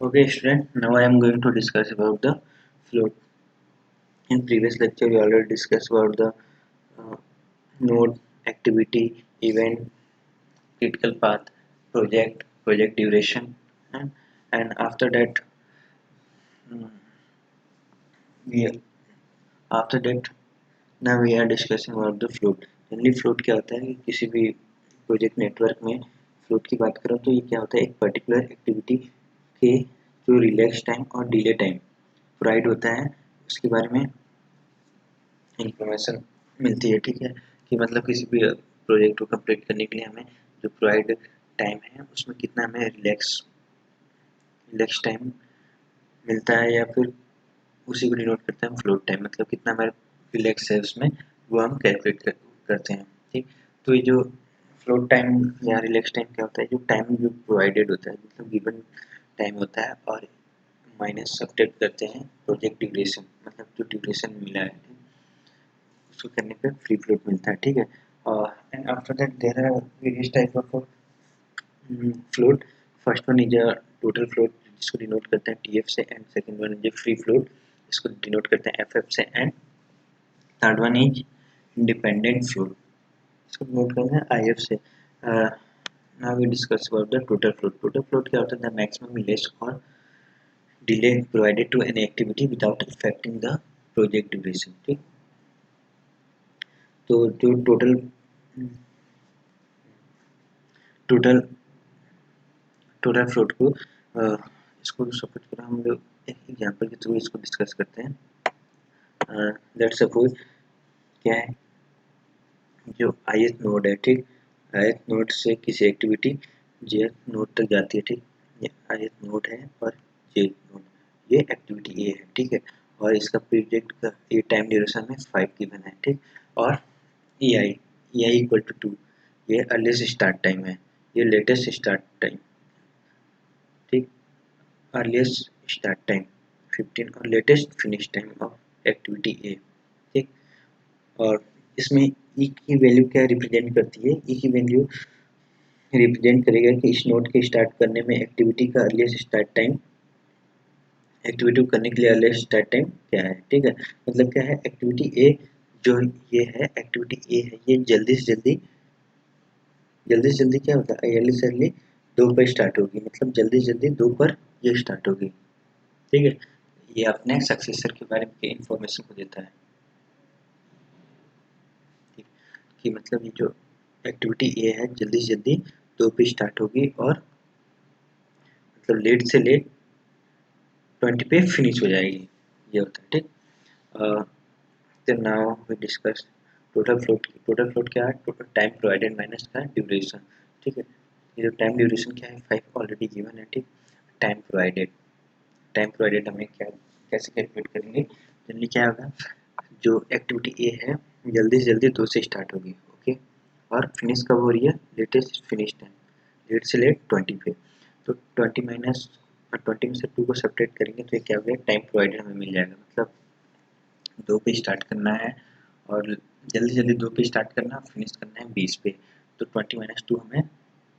Okay, student. Now I am going to discuss about the float. In previous lecture, we already discussed about the uh, node, activity, event, critical path, project duration, and after that, mm, we after that now we are discussing about the float. Generally float क्या होता है कि किसी भी project network में float की बात करो तो ये क्या होता है, एक पर्टिकुलर एक्टिविटी के जो रिलैक्स टाइम और डिले टाइम प्रोवाइड होता है उसके बारे में इंफॉर्मेशन मिलती है। ठीक है, कि मतलब किसी भी प्रोजेक्ट को कंप्लीट करने के लिए हमें जो प्रोवाइड टाइम है उसमें कितना हमें रिलैक्स टाइम मिलता है, या फिर उसी को डिनोट करते हैं हम फ्लोट टाइम, मतलब कितना हमारा रिलैक्स है उसमें वो हम कैलकुलेट करते हैं। ठीक, तो ये जो फ्लोट टाइम या रिलैक्स टाइम क्या होता है, जो टाइम जो प्रोवाइडेड होता है मतलब गिवन टाइम होता है और माइनस सब्ट्रैक्ट करते हैं प्रोजेक्ट ड्यूरेशन, मतलब जो ड्यूरेशन मिला है उसको करने पे फ्री फ्लोट मिलता है। ठीक है, and after that there are various type of float. First one is a total float जिसको डिनोट करते हैं टीएफ से, and second one is free float इसको डिनोट करते हैं एफएफ से, and third one is independent float इसको denote करते हैं आईएफ से। Now we discuss about the total float. Total float क्या होता है, द मैक्सिमम रिलेस और delay provided to any activity without affecting the project duration. ठीक, तो जो टोटल टोटल टोटल फ्लोट को इसको सपोज करो, हम लोग एक एग्जांपल के थ्रू इसको डिस्कस करते हैं। लेट्स सपोज क्या है, जो ith नोड है, ठीक, ith नोड से किसी एक्टिविटी jth नोड तक जाती है। ठीक, ये ith नोड है और jth नोड, ये एक्टिविटी ए है। ठीक है, और इसका प्रोजेक्ट का ये टाइम ड्यूरेशन में 5 गिवन है। ठीक, और ei इक्वल टू 2, ये अर्लीस्ट स्टार्ट टाइम है, ये लेटेस्ट स्टार्ट टाइम। ठीक, अर्लीस्ट स्टार्ट टाइम 15 और latest finish time of activity ए। ठीक, और इसमें ई की वैल्यू क्या रिप्रेजेंट करती है, ई की वैल्यू रिप्रेजेंट करेगा कि इस नोड के स्टार्ट करने में एक्टिविटी का अर्लीस्ट स्टार्ट टाइम, एक्टिविटी करने के लिए अर्लीस्ट स्टार्ट टाइम क्या है। ठीक है, मतलब क्या है, एक्टिविटी ए जो ये है, एक्टिविटी ए है, ये जल्दी से जल्दी क्या होता है, अर्ली से अर्ली 2 पर स्टार्ट होगी, मतलब जल्दी से जल्दी 2 पर ये स्टार्ट होगी। ठीक है, ये अपने सक्सेसर के बारे में इंफॉर्मेशन को देता है। ठीक, कि मतलब ये जो एक्टिविटी ए है जल्दी से जल्दी 2 पे स्टार्ट होगी और मतलब लेट से लेट 20 पे फिनिश हो जाएगी, ये होता है। ठीक, तो now we discuss total float. Total float क्या है, टोटल टाइम प्रोवाइडेड माइनस का ड्यूरेशन। ठीक है, ये जो टाइम ड्यूरेशन क्या है, 5 ऑलरेडी गिवन है। ठीक, टाइम प्रोवाइडेड हमें क्या कैसे कैलकुलेट करेंगे, जनरली क्या होगा, जो एक्टिविटी ए है जल्दी से जल्दी 2 से स्टार्ट होगी। ओके, और फिनिश कब हो रही है, लेटेस्ट फिनिश टाइम, लेट से लेट 20 पे, तो 20 माइनस 20 में से 2 को सब्ट्रैक्ट करेंगे तो ये क्या हो गया, टाइम प्रोवाइडेड हमें मिल जाएगा, मतलब 2 पे स्टार्ट करना है और जल्दी जल्दी 2 पे स्टार्ट करना, फिनिश करना है 20 पे, तो 20 माइनस 2 हमें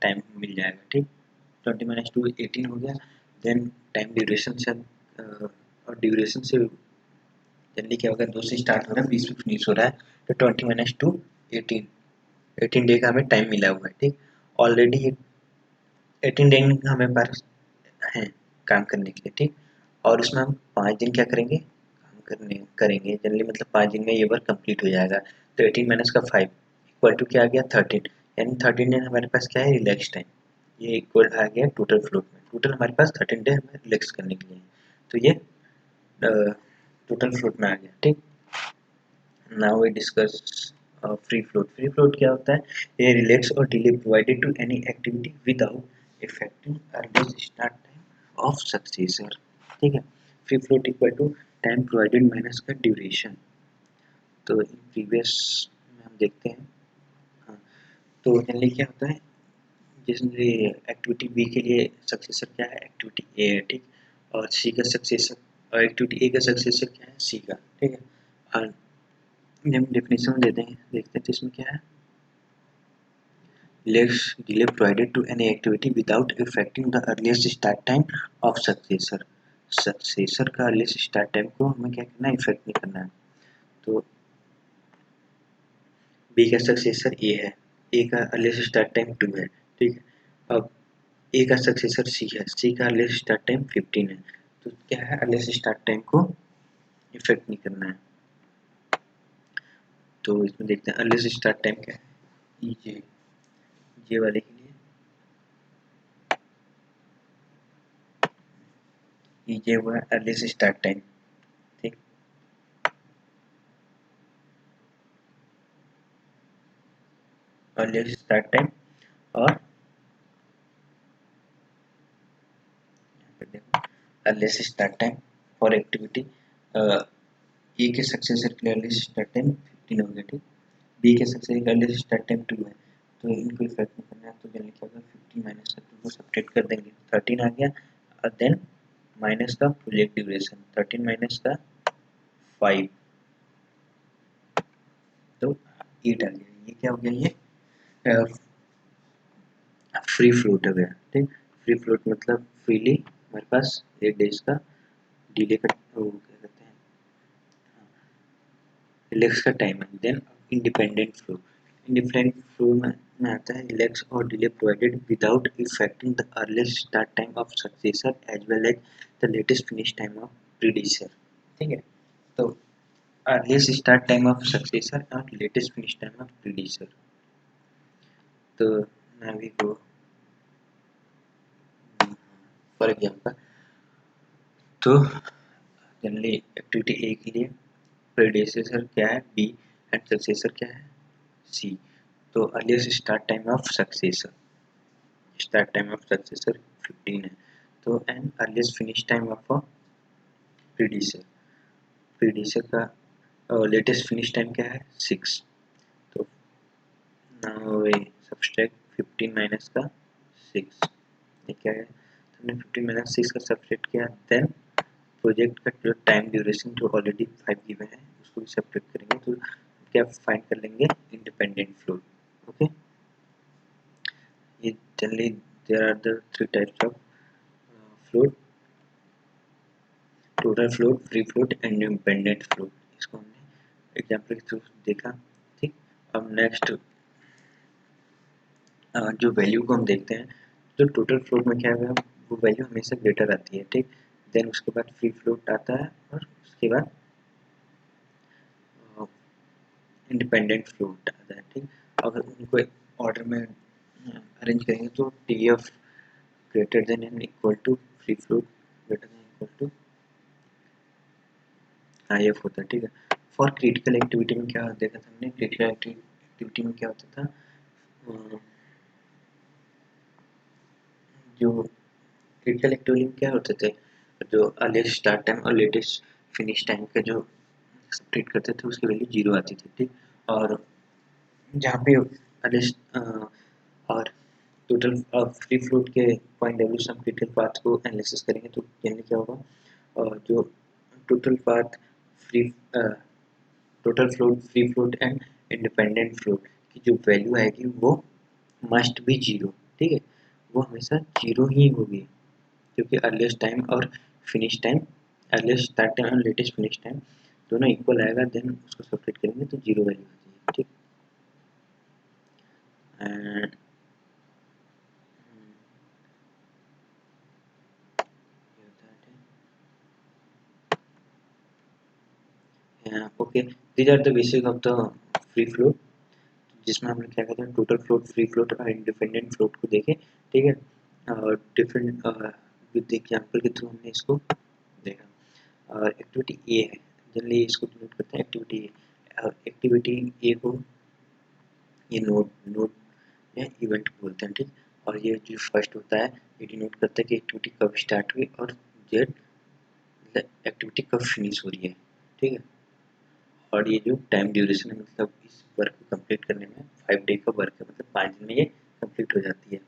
टाइम मिल जाएगा। ठीक, 20 माइनस 2 18 हो गया। देन टाइम ड्यूरेशन से और ड्यूरेशन से जनरली क्या होगा, 2 से स्टार्ट हो रहा है 20 पे फिनिश हो रहा है, तो 20 माइनस 2 18 डे का हमें टाइम मिला हुआ है। ठीक, ऑलरेडी 18 डे हमें पास है काम करने के लिए। ठीक, और उसमें हम 5 दिन क्या करेंगे, काम करेंगे जनरली, मतलब 5 दिन में ये वर्क कंप्लीट हो जाएगा। तो 18 माइनस का 5 इक्वल टू क्या आ गया, 13, यानी 13 दिन हमारे पास क्या है, रिलैक्स टाइम, ये इक्वल आ गया टोटल फ्लोट में। टोटल हमारे पास 13 डे हमें रिलैक्स करने के लिए, तो ये टोटल फ्लोट में आ गया। ठीक, now we discuss free float. Free float क्या होता है, ये रिलैक्स और delay provided to any activity without affecting earliest start time of successor. ठीक है, free float equal to time provided minus का ड्यूरेशन। तो इन प्रीवियस में हम देखते हैं। हाँ, तो जनरली क्या होता है, जैसे एक्टिविटी बी के लिए सक्सेसर क्या है, एक्टिविटी ए है। ठीक, और सी का सक्सेसर, और एक्टिविटी ए का सक्सेसर क्या है, सी का। ठीक है, और हम डेफिनेशन देते हैं, देखते हैं तो इसमें क्या है, let's delay provided to any activity without affecting the earliest start time of successor. Successor का अर्लीस्ट स्टार्ट टाइम को हमें क्या करना है, इफेक्ट नहीं करना है। तो बी का सक्सेसर ए है, ए का अर्लीस्ट स्टार्ट टाइम 2 है, ठीक है। अब ए का सक्सेसर सी है, सी का अर्लीस्ट स्टार्ट टाइम 15 है। तो क्या है, अर्लीस्ट स्टार्ट टाइम को इफेक्ट नहीं करना है। तो इसमें देखते हैं अर्लीस्ट स्टार्ट टाइम क्या है, ई जे, जे वाले के लिए ई जे हुआ अर्लीस्ट स्टार्ट टाइम, ठीक। अर्लीस्ट स्टार्ट टाइम और earliest start time for activity A के सक्सेसर के लिए अर्लीस्ट स्टार्ट टाइम 15 हो गया, ठीक। बी के सक्सेसर का अर्लीस्ट स्टार्ट टाइम 2 है, तो इनको इफेक्ट नहीं करना है। तो जल्दी क्या होगा, 15 माइनस का 2 को सब्ट्रैक्ट कर देंगे, 13 आ गया। और देन माइनस का प्रोजेक्ट ड्यूरेशन, 13 माइनस का 5, तो 8 आ गया। ये क्या हो गया, ये फ्री फ्लोट हो गया, ठीक। फ्री फ्लोट मतलब फ्रीली हमारे पास 8 डेज का डिले का वो क्या कहते हैं, रिलैक्स का टाइम है। Then independent flow, independent flow में आता है रिलैक्स और delay provided without affecting the earliest start time of successor as well as the latest finish time of predecessor, ठीक है। तो earliest start time of successor और latest finish time of predecessor. तो now we go for example, तो generally activity A के लिए predecessor क्या है, बी, एंड सक्सेसर क्या है, सी। तो earliest start time of successor, start time of successor 15 है। तो and earliest finish time of predecessor, predecessor का लेटेस्ट फिनिश टाइम क्या है, 6। तो नाउ वे सब्सट्रैक्ट 15 माइनस का 6, ये क्या है, तो हमने 15 माइनस 6 का सब्सट्रैक्ट किया। देन प्रोजेक्ट का जो टाइम ड्यूरेशन जो ऑलरेडी 5 गिवन है उसको भी सब्ट्रैक्ट करेंगे, तो क्या फाइंड कर लेंगे, इंडिपेंडेंट फ्लोट, ओके। ये generally there are the 3 types of float, total float, free float and independent float. इसको हमने एग्जांपल के थ्रू देखा, ठीक। अब नेक्स्ट जो वैल्यू को हम देखते हैं, तो टोटल फ्लोट में क्या है, वो वैल्यू हमेशा ग्रेटर आती है, ठीक। देन उसके बाद फ्री फ्लोट आता है और उसके बाद इंडिपेंडेंट फ्लोट आता है, ठीक। अगर उनको ऑर्डर में अरेंज करेंगे तो T F greater than and equal to free float greater than equal to I F होता है, ठीक है। फॉर क्रिटिकल एक्टिविटी में क्या देखा था हमने, क्रिटिकल एक्टिविटी में क्या होता था, जो क्रिटिकल एक्टिविटी में क्या होते थे, जो अर्लीस्ट स्टार्ट टाइम और लेटेस्ट फिनिश टाइम का जो सब्ट्रैक्ट करते थे उसकी वैल्यू 0 आती थी, ठीक। और जहाँ पे अर्लीस्ट और टोटल फ्री फ्लोट के पॉइंट डब्ल्यू से हम क्रिटिकल पाथ को एनालिसिस करेंगे, तो जनरली क्या होगा, और जो total path free total float, free float and independent float की जो वैल्यू आएगी वो मस्ट बी 0, ठीक है। वो हमेशा 0 ही होगी, क्योंकि अर्लीस्ट टाइम और finish time, earliest start time और लेटेस्ट फिनिश टाइम दोनों इक्वल आएगा। देन उसको सब्ट्रैक्ट करेंगे तो 0 वैल्यू आ जाएगी, ठीक। And okay, these are the basic of the free float, जिसमें हमने क्या कहते हैं, टोटल फ्लोट, फ्री फ्लोट और इंडिपेंडेंट फ्लोट को देखे, ठीक है। और डिफरेंट विद एग्जाम्पल के थ्रू हमने इसको देखा। और एक्टिविटी ए है, जनरली इसको नोट करते हैं एक्टिविटी ए। एक्टिविटी ए को ये नोड नोड या इवेंट बोलते हैं, ठीक। और ये जो फर्स्ट होता है ये डिनोट करता है कि एक्टिविटी कब स्टार्ट हुई, और जेड मतलब एक्टिविटी कब फिनिश हो रही है, ठीक है। और ये जो टाइम ड्यूरेशन है, मतलब इस वर्क को कंप्लीट करने में 5 डे का वर्क है, मतलब 5 दिन में ये कंप्लीट हो जाती है।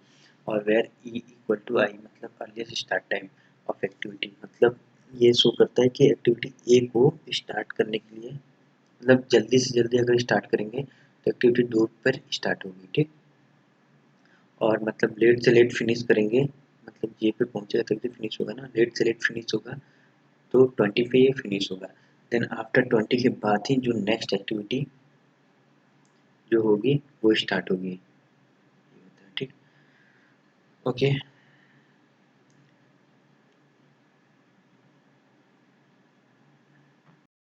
और वेयर ई इक्वल टू आई मतलब earliest start time of activity, मतलब ये शो करता है कि एक्टिविटी ए को स्टार्ट करने के लिए, मतलब जल्दी से जल्दी अगर स्टार्ट करेंगे तो एक्टिविटी 2 पर स्टार्ट होगी, ठीक। और मतलब लेट से लेट फिनिश करेंगे, मतलब ये पे पहुंचेगा तभी तो फिनिश होगा ना, लेट से लेट फिनिश होगा तो 20 पे ये फिनिश होगा। देन आफ्टर 20 के बाद ही जो नेक्स्ट एक्टिविटी जो होगी वो स्टार्ट होगी, ठीक। ओके